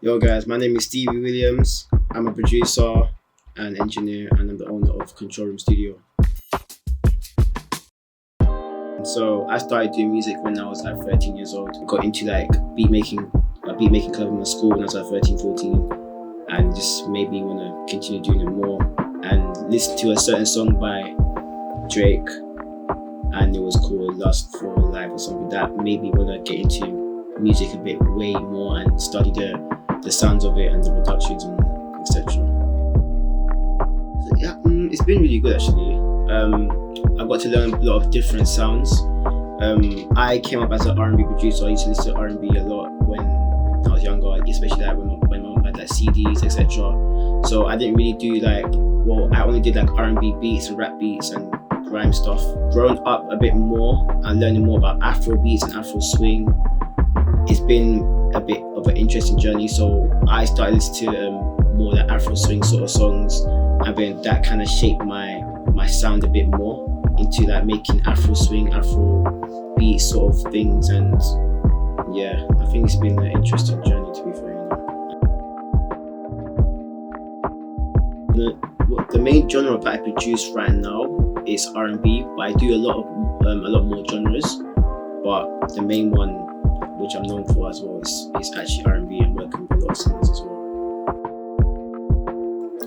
Yo guys, my name is Stevie Williams. I'm a producer and engineer and I'm the owner of Control Room Studio. And so I started doing music when I was like 13 years old. Got into like beat making club in my school when I was like 13, 14 and just made me want to continue doing it more and listen to a certain song by Drake and it was called Lust for Life or something that made me want to get into music a bit way more and study the sounds of it and the productions and etc. So yeah, it's been really good actually. I got to learn a lot of different sounds. I came up as an R&B producer. I used to listen to R&B a lot when I was younger, especially like when my mom had like CDs, etc. So I didn't really do I only did like R&B beats and rap beats and grime stuff. Growing up a bit more and learning more about Afro beats and Afro swing, it's been a bit of an interesting journey. So I started listening to more like Afro swing sort of songs, and then that kind of shaped my sound a bit more into like making Afro swing, Afro beat sort of things. And yeah, I think it's been an interesting journey to be fair. The main genre that I produce right now is R&B, but I do a lot more genres. But the main one, which I'm known for as well, is actually R&B and working with a lot of singers as well.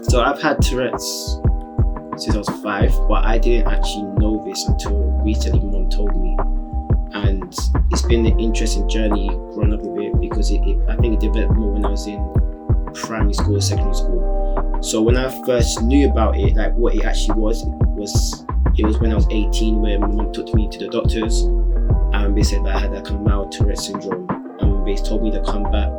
So I've had Tourette's since I was 5, but I didn't actually know this until recently. My mom told me, and it's been an interesting journey growing up with it because I think it developed more when I was in primary school or secondary school. So when I first knew about it, like what it actually was when I was 18, where my mom took me to the doctors and they said that I had like a mild Tourette syndrome, and they told me to come back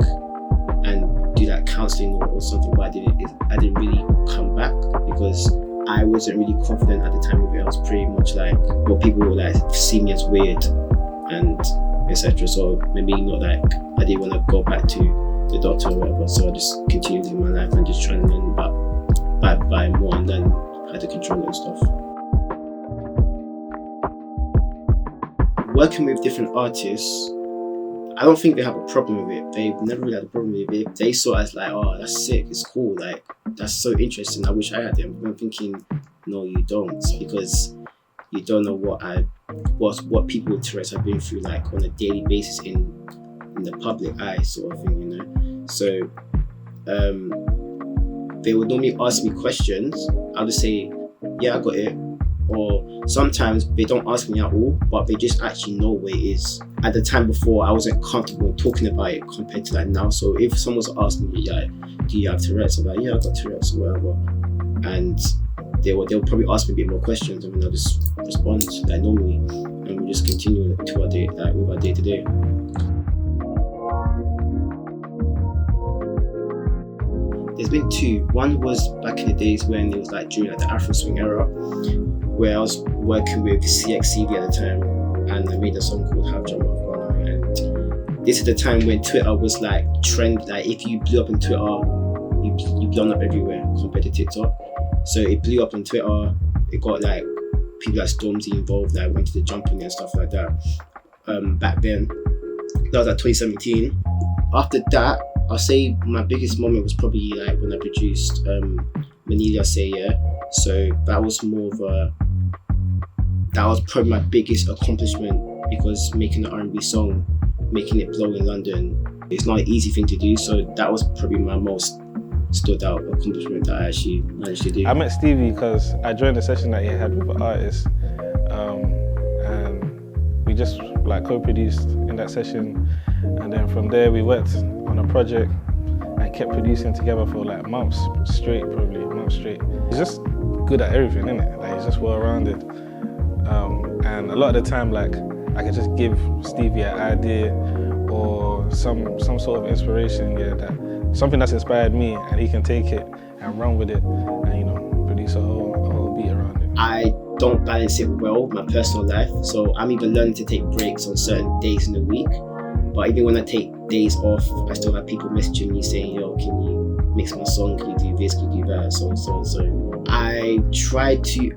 and do like counselling or something, but I didn't really come back because I wasn't really confident at the time of it. I was pretty much like, well, people would like see me as weird and etc. So maybe not like I didn't want to go back to the doctor or whatever. So I just continued in my life and just trying to learn by more and learn how to control it and stuff. Working with different artists, I don't think they have a problem with it. They've never really had a problem with it. They saw it as like, oh, that's sick, it's cool, like that's so interesting. I wish I had them. I'm thinking, no, you don't, because you don't know what people with Tourette's have been through like on a daily basis in the public eye, sort of thing, you know. So they would normally ask me questions. I'll just say, yeah, I got it. Or sometimes they don't ask me at all, but they just actually know what it is. At the time before, I wasn't comfortable talking about it compared to like now. So if someone's asking me, yeah, do you have Tourette's? I'm like, yeah, I've got Tourette's or whatever. And they'll probably ask me a bit more questions, and then I'll just respond like normally, and we'll just continue to our day, like with our day to day. There's been two. One was back in the days when it was like during like the Afro swing era, where I was working with STEVIE at the time, and I made a song called Have Drama of Ghana. And this is the time when Twitter was like trend. Like if you blew up on Twitter, you blown up everywhere compared to TikTok. So it blew up on Twitter. It got like people like Stormzy involved, like went to the jumping and stuff like that. Back then, that was like 2017. After that, I'll say my biggest moment was probably like when I produced Manilia Say Yeah. So that was probably my biggest accomplishment, because making an R&B song, making it blow in London, it's not an easy thing to do. So that was probably my most stood out accomplishment that I actually managed to do. I met Stevie because I joined a session that he had with an artist, and we just like co-produced in that session, and then from there we worked on a project and kept producing together for like months straight. He's just good at everything, innit? Like he's just well-rounded, and a lot of the time, like I could just give Stevie an idea or some sort of inspiration, yeah, that something that's inspired me, and he can take it and run with it, and produce a whole beat around it. I don't balance it well with my personal life, so I'm even learning to take breaks on certain days in the week. But even when I take days off, I still have people messaging me saying, yo, can you mix my song, can you do this, can you do that, so on, so on. So I try to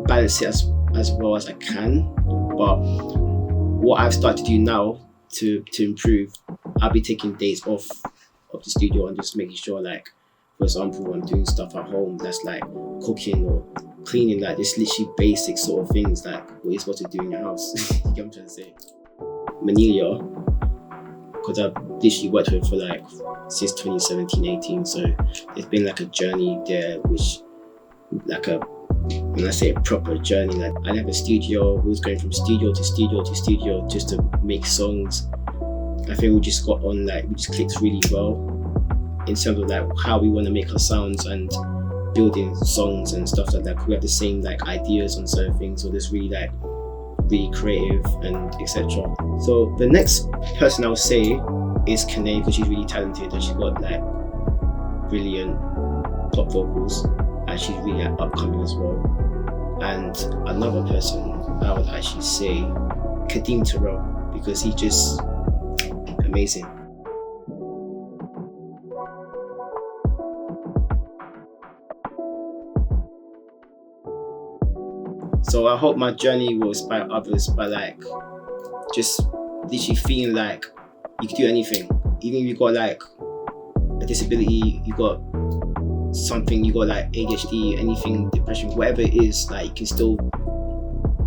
balance it as well as I can, but what I've started to do now to improve, I'll be taking days off of the studio and just making sure, like, for example, I'm doing stuff at home that's like cooking or cleaning, like this literally basic sort of things like what you're supposed to do in your house. You get what I'm trying to say? Manilia, because I've literally worked with it for like since 2017-18, so it's been like a journey there, which like a, when I say a proper journey, like I have a studio, we was going from studio to studio to studio just to make songs. I think we just got on, like we just clicked really well in terms of like how we want to make our sounds and building songs and stuff like that. We have the same like ideas on certain things, so this really like really creative and etc. So the next person I would say is Kadeem, because she's really talented and she's got like brilliant pop vocals and she's really like, upcoming as well. And another person I would actually say Kadeem Tyrell, because he's just amazing. So I hope my journey will inspire others by like just literally feeling like you can do anything. Even if you got like a disability, you got something, you got like ADHD, anything, depression, whatever it is, like you can still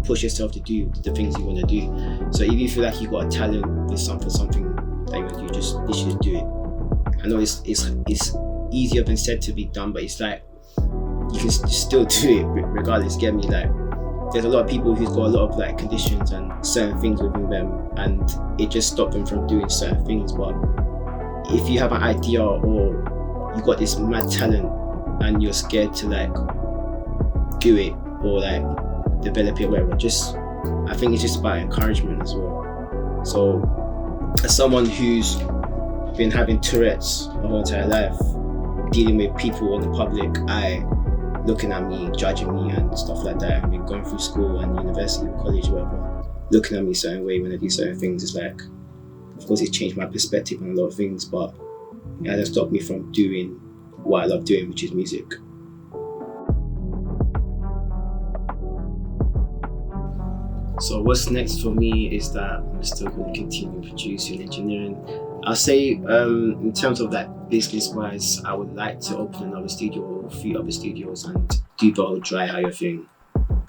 push yourself to do the things you want to do. So if you feel like you got a talent with something that you want to do, just literally do it. I know it's easier than said to be done, but it's like you can still do it regardless. Get me? Like there's a lot of people who's got a lot of like conditions and certain things within them, and it just stopped them from doing certain things. But if you have an idea or you got this mad talent and you're scared to like do it or like develop it, whatever, just I think it's just about encouragement as well. So as someone who's been having Tourette's my whole entire life, dealing with people in the public eye looking at me, judging me and stuff like that, and been going through school and university or college, whatever, looking at me a certain way when I do certain things, it's like, of course it's changed my perspective on a lot of things, but it hasn't stopped me from doing what I love doing, which is music. So what's next for me is that I'm still going to continue producing, engineering. I'll say in terms of that business-wise, I would like to open another studio or a few other studios and do the whole dry hire thing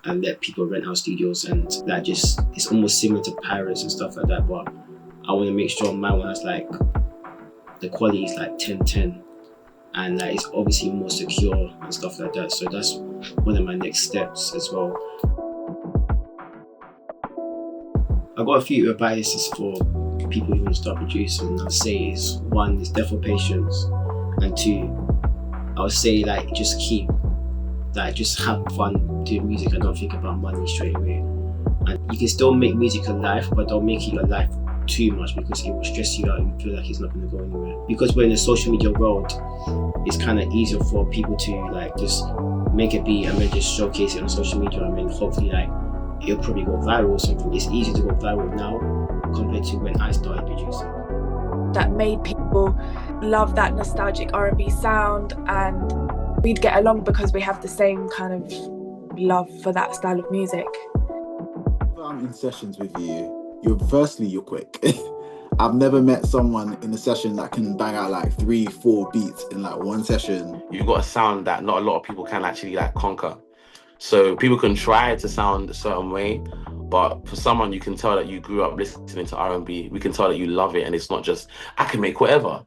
and let people rent out studios, and that just, it's almost similar to Paris and stuff like that, but I want to make sure my one has like, the quality is like 10/10 and like it's obviously more secure and stuff like that. So that's one of my next steps as well. I've got a few advices for people who want to start producing. I'll say is one is definitely patience, and two, I would say like just have fun doing music and don't think about money straight away. And you can still make music a life, but don't make it a life too much because it will stress you out and you feel like it's not going to go anywhere. Because we're in a social media world, it's kind of easier for people to like just make a beat and then just showcase it on social media, and then hopefully like it'll probably go viral or something. It's easier to go viral now compared to when I started producing. That made people love that nostalgic R&B sound, and we'd get along because we have the same kind of love for that style of music. If I'm in sessions with you, you're quick. I've never met someone in a session that can bang out like 3-4 beats in like one session. You've got a sound that not a lot of people can actually like conquer. So people can try to sound a certain way, but for someone you can tell that you grew up listening to R&B, we can tell that you love it, and it's not just, I can make whatever.